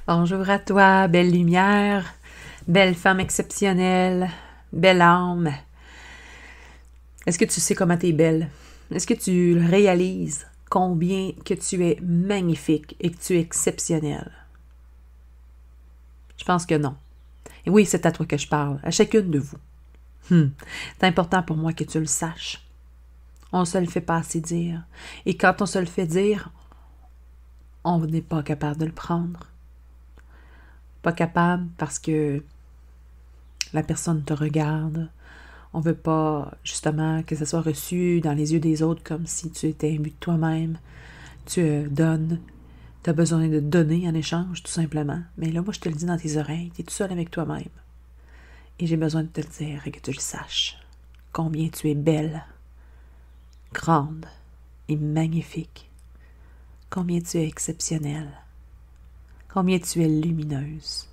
Bonjour à toi, belle lumière, belle femme exceptionnelle, belle âme. Est-ce que tu sais comment tu es belle? Est-ce que tu réalises combien que tu es magnifique et que tu es exceptionnelle? Je pense que non. Et oui, c'est à toi que je parle, à chacune de vous. C'est important pour moi que tu le saches. On se le fait pas assez dire. Et quand on se le fait dire, on n'est pas capable de le prendre. Pas capable parce que la personne te regarde. On veut pas, justement, que ça soit reçu dans les yeux des autres comme si tu étais imbu de toi-même. Tu donnes. Tu as besoin de donner en échange, tout simplement. Mais là, moi, je te le dis dans tes oreilles. Tu es tout seul avec toi-même. Et j'ai besoin de te le dire et que tu le saches. Combien tu es belle, grande et magnifique. Combien tu es exceptionnelle. Combien tu es lumineuse.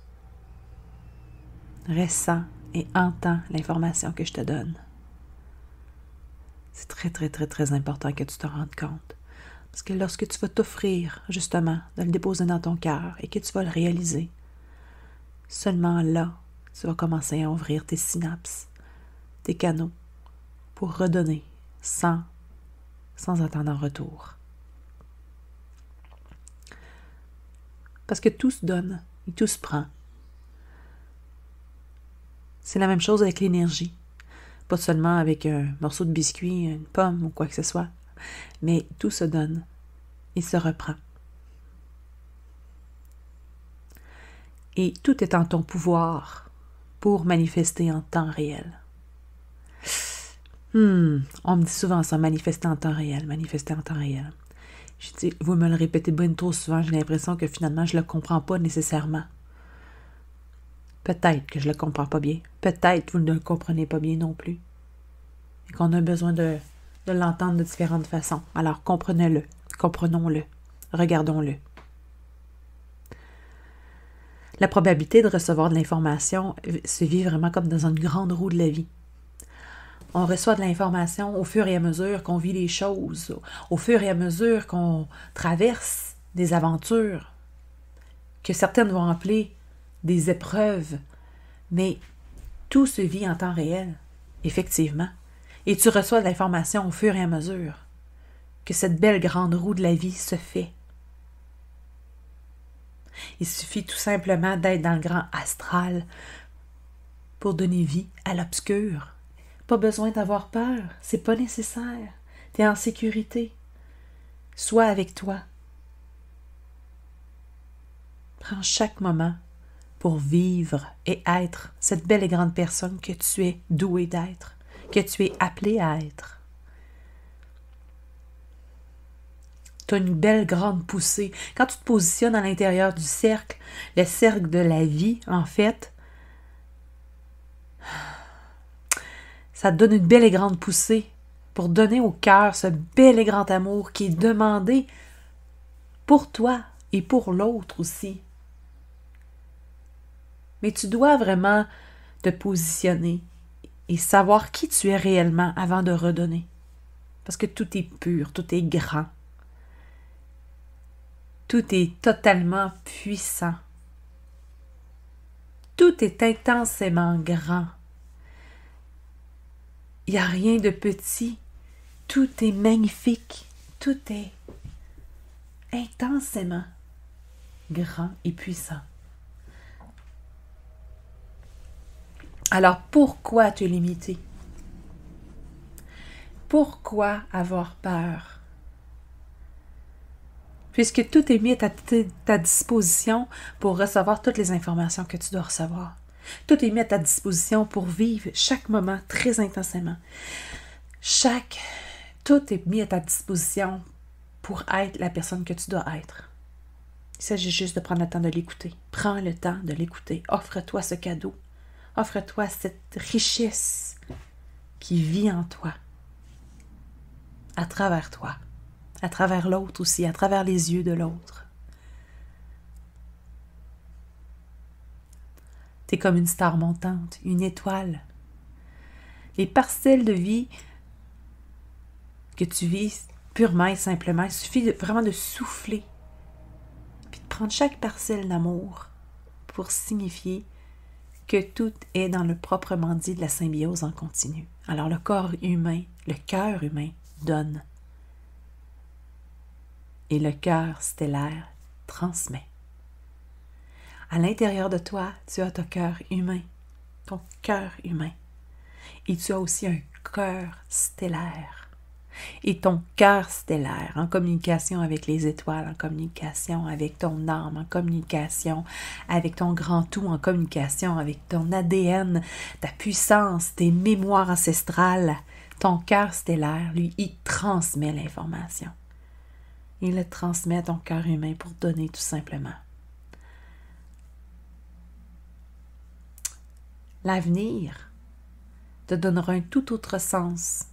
Ressens et entends l'information que je te donne. C'est très, très, très, très important que tu te rendes compte. Parce que lorsque tu vas t'offrir, justement, de le déposer dans ton cœur et que tu vas le réaliser, seulement là, tu vas commencer à ouvrir tes synapses, tes canaux, pour redonner sans attendre en retour. Parce que tout se donne et tout se prend. C'est la même chose avec l'énergie. Pas seulement avec un morceau de biscuit, une pomme ou quoi que ce soit, mais tout se donne et se reprend. Et tout est en ton pouvoir pour manifester en temps réel. On me dit souvent ça, manifester en temps réel, manifester en temps réel. Je dis, vous me le répétez bien trop souvent, j'ai l'impression que finalement je ne le comprends pas nécessairement. Peut-être que je ne le comprends pas bien. Peut-être que vous ne le comprenez pas bien non plus. Et qu'on a besoin de l'entendre de différentes façons. Alors comprenez-le, comprenons-le, regardons-le. La probabilité de recevoir de l'information se vit vraiment comme dans une grande roue de la vie. On reçoit de l'information au fur et à mesure qu'on vit les choses, au fur et à mesure qu'on traverse des aventures, que certaines vont appeler des épreuves, mais tout se vit en temps réel, effectivement. Et tu reçois de l'information au fur et à mesure que cette belle grande roue de la vie se fait. Il suffit tout simplement d'être dans le grand astral pour donner vie à l'obscur. Pas besoin d'avoir peur, c'est pas nécessaire. Tu es en sécurité. Sois avec toi. Prends chaque moment pour vivre et être cette belle et grande personne que tu es douée d'être, que tu es appelée à être. Tu as une belle grande poussée. Quand tu te positionnes à l'intérieur du cercle, le cercle de la vie, en fait, ça te donne une belle et grande poussée pour donner au cœur ce bel et grand amour qui est demandé pour toi et pour l'autre aussi. Mais tu dois vraiment te positionner et savoir qui tu es réellement avant de redonner. Parce que tout est pur, tout est grand. Tout est totalement puissant. Tout est intensément grand. Il n'y a rien de petit. Tout est magnifique. Tout est intensément grand et puissant. Alors, pourquoi te limiter? Pourquoi avoir peur? Puisque tout est mis à ta disposition pour recevoir toutes les informations que tu dois recevoir. Tout est mis à ta disposition pour vivre chaque moment très intensément. Tout est mis à ta disposition pour être la personne que tu dois être. Il s'agit juste de prendre le temps de l'écouter. Prends le temps de l'écouter. Offre-toi ce cadeau. Offre-toi cette richesse qui vit en toi, à travers toi, à travers l'autre aussi, à travers les yeux de l'autre. T'es comme une star montante, une étoile. Les parcelles de vie que tu vis purement et simplement, il suffit vraiment de souffler, puis de prendre chaque parcelle d'amour pour signifier que tout est dans le proprement dit de la symbiose en continu. Alors le corps humain, le cœur humain donne. Et le cœur stellaire transmet. À l'intérieur de toi, tu as ton cœur humain. Ton cœur humain. Et tu as aussi un cœur stellaire. Et ton cœur stellaire, en communication avec les étoiles, en communication avec ton âme, en communication avec ton grand tout, en communication avec ton ADN, ta puissance, tes mémoires ancestrales, ton cœur stellaire, lui, il transmet l'information. Il le transmet à ton cœur humain pour donner tout simplement. L'avenir te donnera un tout autre sens,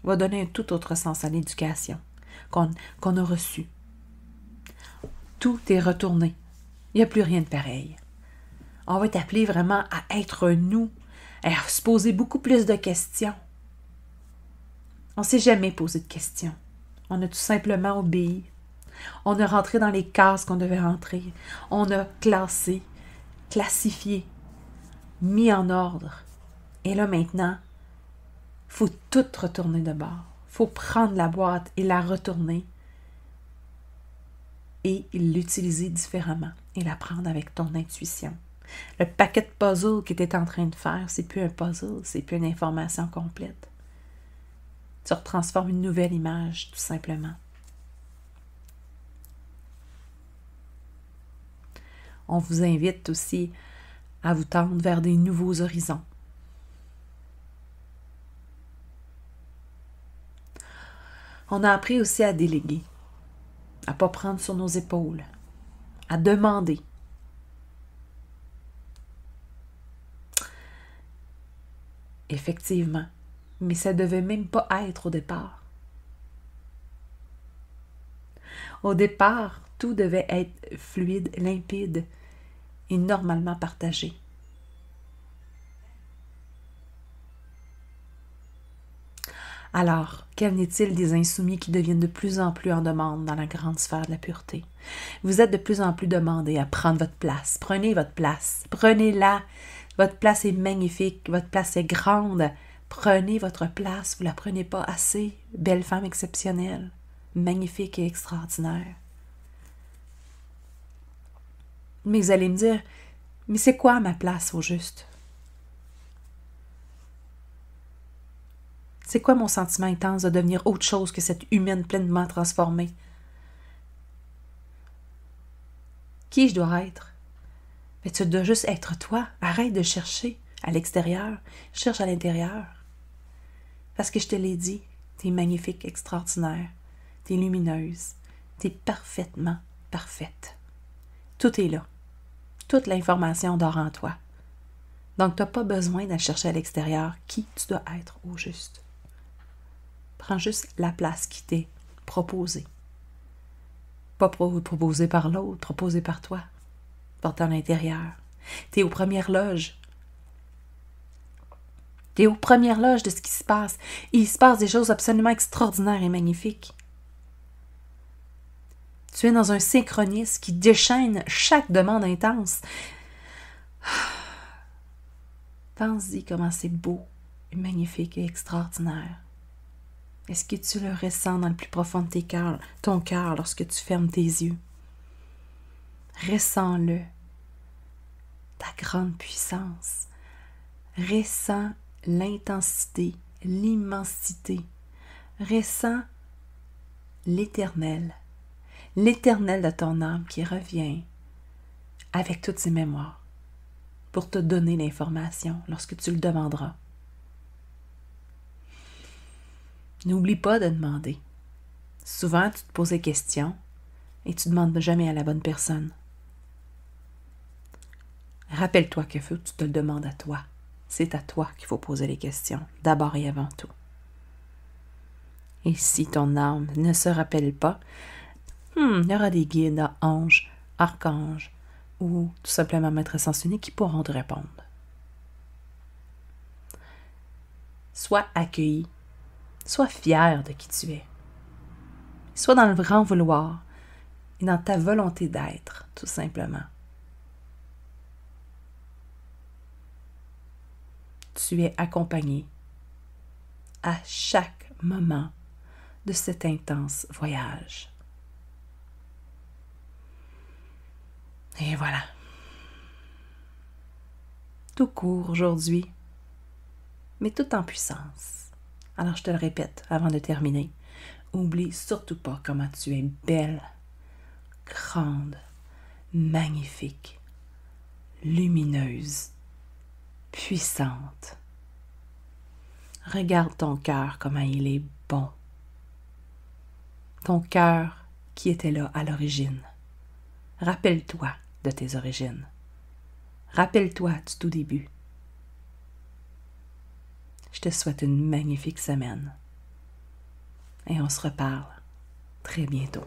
va donner un tout autre sens à l'éducation qu'on a reçue. Tout est retourné. Il n'y a plus rien de pareil. On va t'appeler vraiment à être nous, à se poser beaucoup plus de questions. On ne s'est jamais posé de questions. On a tout simplement obéi. On a rentré dans les cases qu'on devait rentrer. On a classé, classifié, mis en ordre. Et là maintenant, il faut tout retourner de bord. Il faut prendre la boîte et la retourner et l'utiliser différemment et la prendre avec ton intuition. Le paquet de puzzle que tu es en train de faire, c'est plus un puzzle, c'est plus une information complète. Tu retransformes une nouvelle image, tout simplement. On vous invite aussi à vous tendre vers des nouveaux horizons. On a appris aussi à déléguer, à ne pas prendre sur nos épaules, à demander. Effectivement, mais ça ne devait même pas être au départ. Au départ, tout devait être fluide, limpide et normalement partagé. Alors, qu'en est-il des insoumis qui deviennent de plus en plus en demande dans la grande sphère de la pureté? Vous êtes de plus en plus demandés à prendre votre place. Prenez votre place. Prenez-la. Votre place est magnifique. Votre place est grande. Prenez votre place. Vous ne la prenez pas assez. Belle femme exceptionnelle. Magnifique et extraordinaire. Mais vous allez me dire, mais c'est quoi ma place au juste? C'est quoi mon sentiment intense de devenir autre chose que cette humaine pleinement transformée? Qui je dois être? Mais tu dois juste être toi. Arrête de chercher à l'extérieur. Cherche à l'intérieur. Parce que je te l'ai dit, t'es magnifique, extraordinaire. T'es lumineuse. T'es parfaitement parfaite. Tout est là. Toute l'information dort en toi. Donc, tu n'as pas besoin d'aller chercher à l'extérieur qui tu dois être au juste. Prends juste la place qui t'est proposée. Pas proposée par l'autre, proposée par toi, par ton intérieur. Tu es aux premières loges. Tu es aux premières loges de ce qui se passe. Et il se passe des choses absolument extraordinaires et magnifiques. Tu es dans un synchronisme qui déchaîne chaque demande intense. Pense-y comment c'est beau, magnifique et extraordinaire. Est-ce que tu le ressens dans le plus profond de ton cœur lorsque tu fermes tes yeux? Ressens-le, ta grande puissance. Ressens l'intensité, l'immensité. Ressens l'éternel de ton âme qui revient avec toutes ses mémoires pour te donner l'information lorsque tu le demanderas. N'oublie pas de demander. Souvent, tu te poses des questions et tu ne demandes jamais à la bonne personne. Rappelle-toi qu'il faut que tu te le demandes à toi. C'est à toi qu'il faut poser les questions, d'abord et avant tout. Et si ton âme ne se rappelle pas, il y aura des guides, anges, archanges ou tout simplement maîtres sens uniques qui pourront te répondre. Sois accueilli. Sois fier de qui tu es. Sois dans le grand vouloir. et dans ta volonté d'être, tout simplement. Tu es accompagné à chaque moment de cet intense voyage. Et voilà. Tout court aujourd'hui, mais tout en puissance. Alors je te le répète avant de terminer, oublie surtout pas comment tu es belle, grande, magnifique, lumineuse, puissante. Regarde ton cœur, comment il est bon. Ton cœur qui était là à l'origine. Rappelle-toi de tes origines. Rappelle-toi du tout début. Je te souhaite une magnifique semaine. Et on se reparle très bientôt.